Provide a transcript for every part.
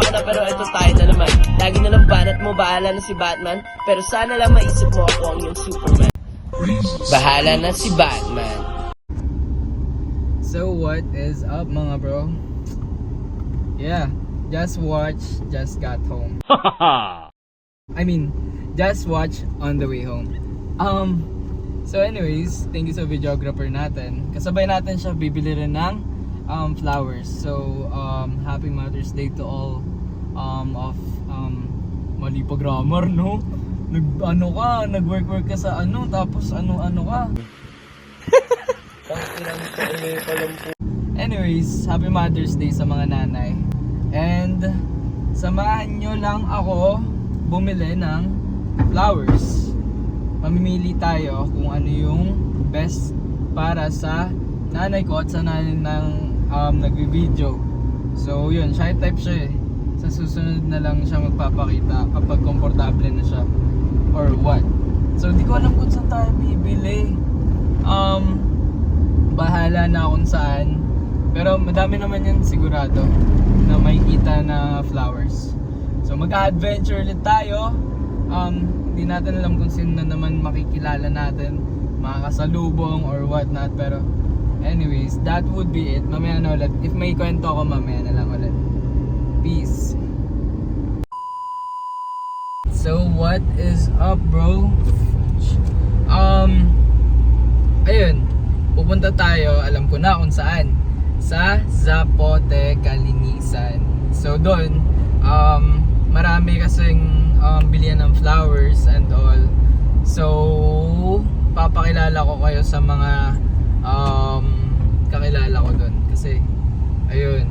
ka na pero ito tayo na naman. Lagi na lang banat mo, bahala na si Batman. Pero sana lang maisip mo ako ang yung Superman. Bahala na si Batman. So what is up mga bro? Yeah, just got home. Just watch on the way home. So anyways, thank you sa videographer natin. Kasabay natin siya bibili rin ng flowers. So happy Mother's Day to all of mali pa grammar, no? Nag-work ka sa tapos ano ka. Anyways, happy Mother's Day sa mga nanay. And samahan nyo lang ako bumili ng flowers. Mamimili tayo kung ano yung best para sa nanay ko at sa nanay ng nagbi-video. So yun, shy type siya eh. Sa susunod na lang siya magpapakita kapag komportable na siya or what. So di ko alam kung saan tayo bibili. Bahala na kung saan. Pero madami naman yan sigurado na may kita na flowers. So mag-adventure ulit tayo. Hindi natin alam kung sino na naman makikilala natin, makakasalubong or what not. Pero anyways, that would be it. Mamaya na ulit. If may kwento ako, mamaya na lang ulit. Peace. So what is up bro? Ayun, pupunta tayo, alam ko na kung saan. Sa Zapote, Kalinisan. So doon, marami kasing bilihan ng flowers and all. So papakilala ko kayo sa mga kakilala ko doon. Kasi ayun,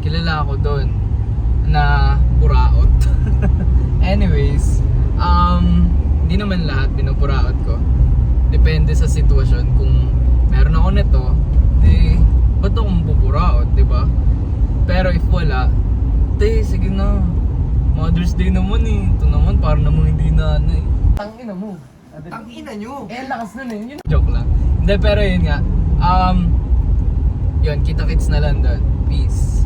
kilala ako doon na buraot. Anyways, hindi naman lahat pinupuraot ko. Depende sa sitwasyon. Kung meron ako nito, di ba't akong pupuraot, diba? Pero if wala, sige na, Mother's Day naman eh. Ito naman parang naman hindi na Tangina mo. Tangina nyo! Lakas nun eh. Joke lang. Hindi, pero yun nga. Yun, kita-kits na lang doon. Peace.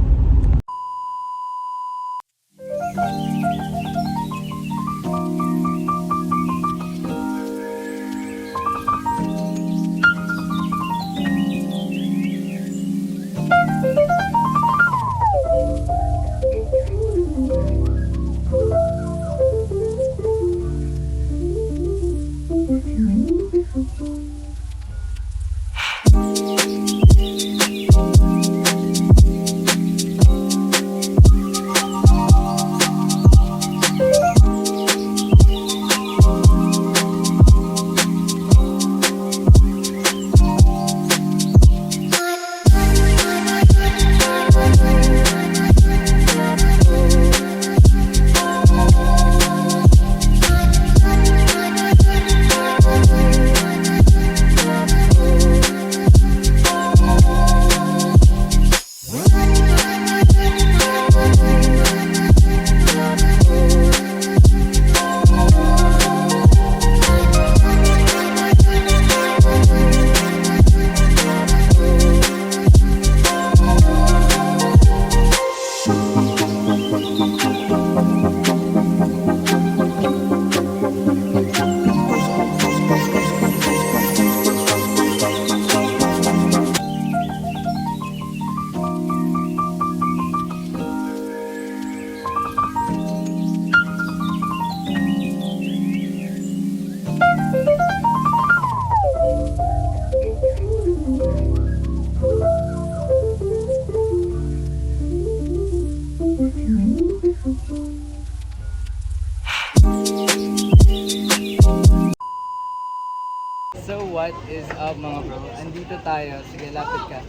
So what is up mga bro? Andito tayo. Sige, lapit ka.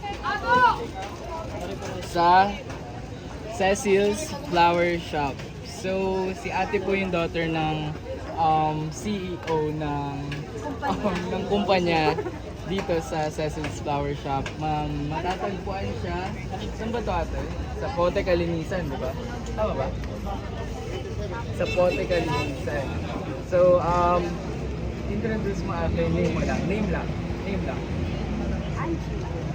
Sa Cecil's Flower Shop. So si ate po yung daughter ng CEO ng kumpanya dito sa Cecil's Flower Shop. Matatagpuan siya. Saan ba ito ate? Sa Pote Kalinisan, di ba? Tama ba? Sa Pote Kalinisan. So introduce mo after name mo lang. Name lang.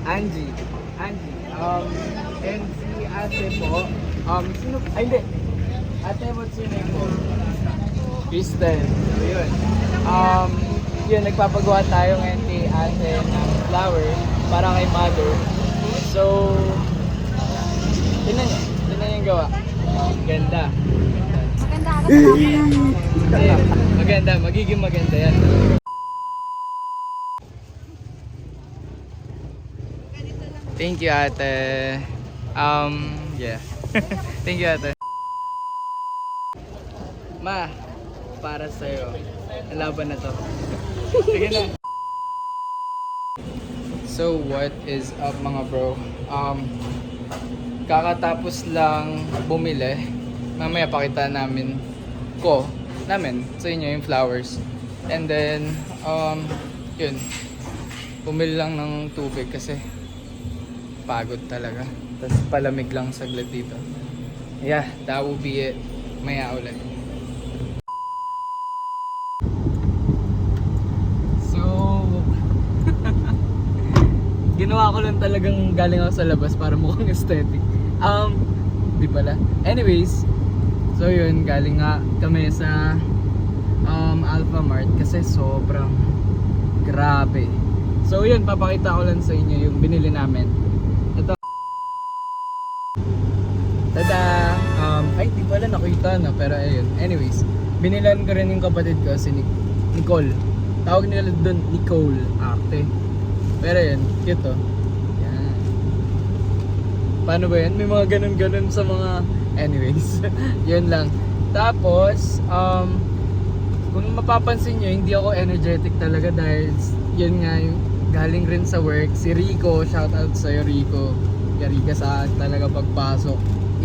Angie. And si ate po Sino? Ay, hindi. Ate, what's your name po? Kristen. So, yun. Yun, nagpapagawa tayo ngayon kay ate ng flower para kay mother. So, tingnan niyo yung gawa. Ganda. Maganda agad sa Hindi, maganda, magiging maganda yan. Thank you, ate. Yeah. Thank you, ate. Ma, para sa'yo. Ang laban na to. Sige na. So, what is up mga bro? Kakatapos lang bumili. Mamaya pakita namin sa inyo yung flowers. And then, yun. Bumili lang ng tubig kasi pagod talaga. Tapos palamig lang saglit dito. Yeah, that will be it. Maya ulit. So, ginawa ko lang talagang galing ako sa labas para mukhang aesthetic. Di pala. Anyways, so yun, galing nga kami sa Alpha Mart kasi sobrang grabe. So yun, papakita ko lang sa inyo yung binili namin. Ito. Tada! Ay, di pala nakita na, pero ayun. Anyways, binilan ko rin yung kapatid ko, si Nicole. Tawag nila doon, Nicole Arte. Pero yun, cute oh. Yan. Paano ba yan? May mga ganun-ganun sa mga... Anyways, yun lang. Tapos, kung mapapansin nyo, hindi ako energetic talaga dahil yun nga, yung galing rin sa work. Si Rico, shoutout sa'yo Rico. Yari ka sa talaga pagpasok.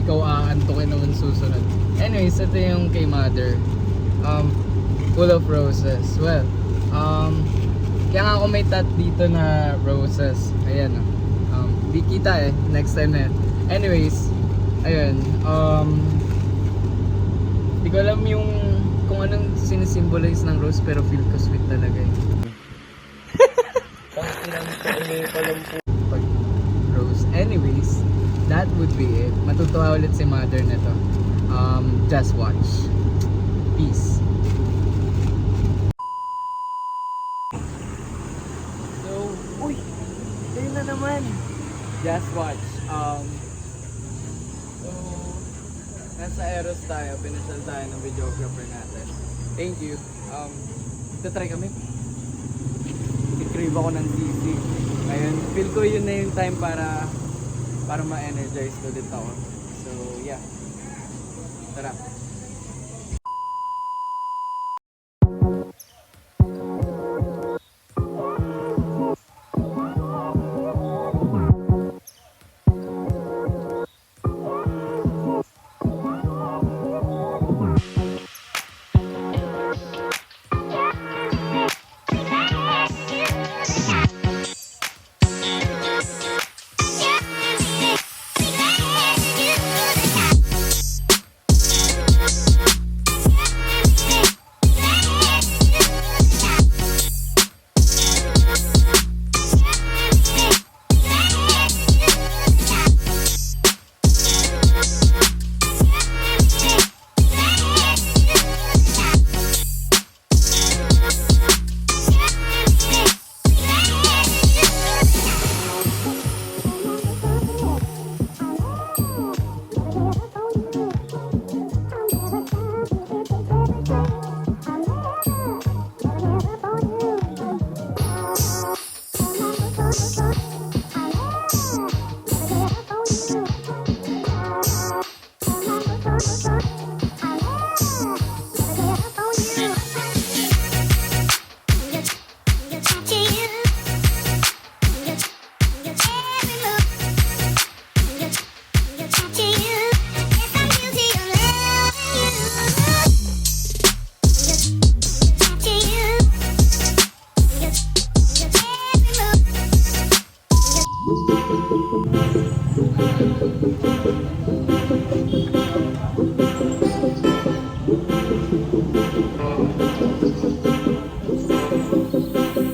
Ikaw aantukin naman susunod. Anyways, ito yung kay mother. Full of roses. Well, kaya nga ako may tat dito na roses. Ayan oh. Di kita next time na yan. Anyways, ayun. Di ko alam yung kung anong sinisimbolize ng rose pero feel ko sweet talaga pag rose. Anyways, that would be it. Matutuwa ulit si mother na to. Just watch. Peace. So, uy! Ayun na naman. Just watch. So, nasa Eros tayo. Pinasal tayo ng videographer natin. Thank you. Try kami. I-crave ako ng CC. Ngayon, feel ko yun na yung time para ma-energize ulit ako. So, yeah. Tara.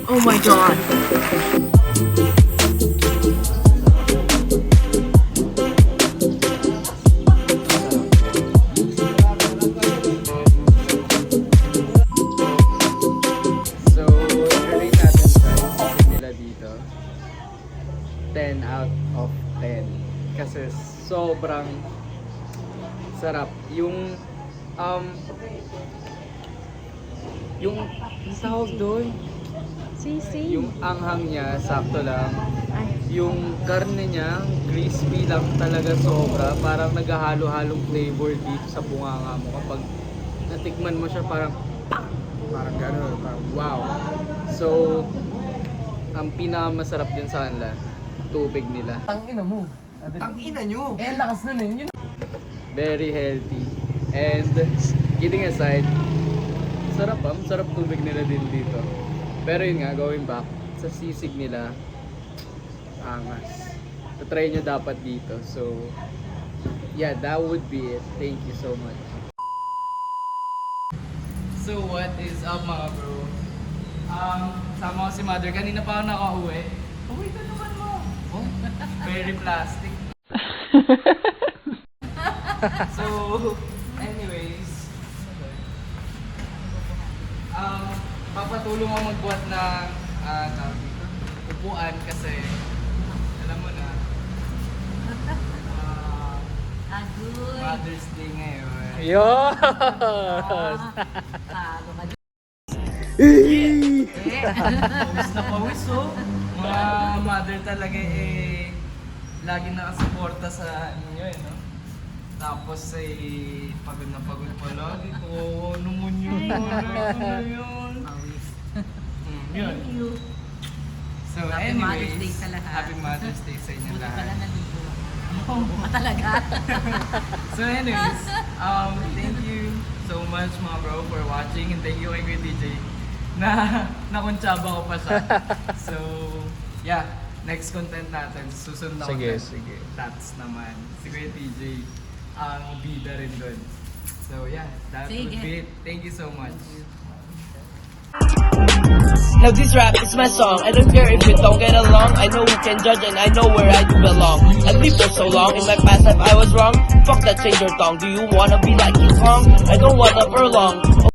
Oh my god. sobrang sarap. Yung yung tawag doon, Sisi. yung anghang niya, sakto lang. Ay. Yung karne niya, crispy lang talaga sobra. Parang naghahalo-halong flavor dito sa bunganga mo. Kapag natikman mo siya, parang gano'n, parang wow. So, ang pinakamasarap din sa kanila, tubig nila. Ang ina mo. Ang ina nyo. Eh, lakas nun eh. Yun. Very healthy. And, kidding aside, sarap tubig nila din dito. Pero yun nga, going back, sa sisig nila, angas. Try nyo dapat dito. So, yeah, that would be it. Thank you so much. So, what is up mga bro? Sama ko si mother. Kanina pa ako nakauwi. Uwi ka naman mo. Oh, very plastic. So, anyways, papatulong ako magbuhat ng tawag dito, upuan kasi alam mo na Agoy. Mother's Day ngayon. Yun! Talo ka dyan. Pawis na pawis oh. Mga mother talaga lagi nakasuporta sa inyo no? Tapos pagod na pagod pa lagi. Oo, naman yun. Ano yun? Yun. Thank you. So Happy anyways, Mother's Day sa lahat. Happy Mother's Day sa inyo Buti pala lahat. nandito. Oo, talaga. So anyways, thank you so much mga bro for watching and thank you kay Kuya DJ na nakuntsaba ko pa siya. So yeah, next content natin susunod na Sige, content. sige. That's naman si Kuya TJ ang bida rin doon. So yeah, that would Sige. be it. Thank you so much. Now this rap is my song. I don't care if you don't get along. I know who can judge and I know where I do belong. I lived for so long. In my past life I was wrong. Fuck that, change your tongue. Do you wanna be like King Kong? I don't wanna prolong.